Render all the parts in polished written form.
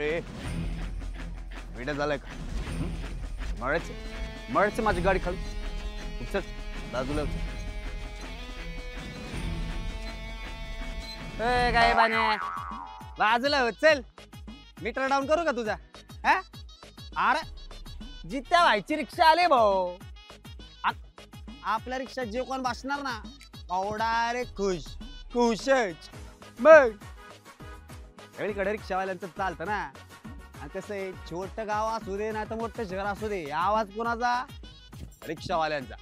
अरे वेट झालंय का? मळच माझी गाडी खाली उचल बाजूला उचल. काय बाने बाजूला उचल. मीटर डाऊन करू का तुझा? अरे जित्या व्हायची रिक्षा आली भाऊ. आपल्या रिक्षात जे कोण बसणार ना एवढा रे खुश खुशच. मग सगळीकडे रिक्षावाल्यांचं चालतं ना. आणि कसं आहे छोटं गाव असू दे नाही तर मोठं शहर असू दे आवाज कोणाचा? रिक्षावाल्यांचा.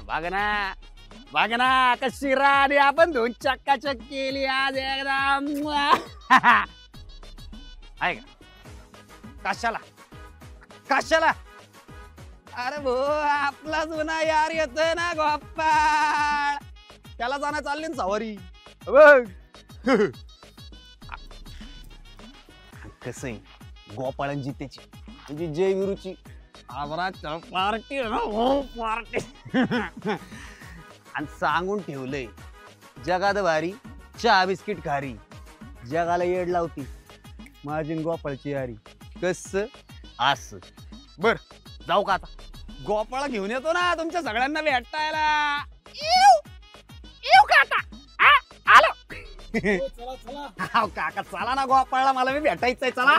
बघ ना कशी राणी आपण दोन चक्काचक केली आज एकदम. आहे का? कशाला? अरे भाऊ आपला जुना यार येतोय ना गोपाळ त्याला जाणं चालली ना सवारी. बघ कसं आहे गोपाळन जितेची म्हणजे जय विरूची पार्टी आणि सांगून ठेवलंय जगात भारी चहा बिस्किट खारी जगाला येड लावती माझी गोपाळची यारी. कस असं बर जाऊ का आता? गोपाळा घेऊन येतो ना तुमच्या सगळ्यांना भेटायला. येऊ का आता? आलो. काका चला ना गोपाळला मला मी भेटायचंय. चला.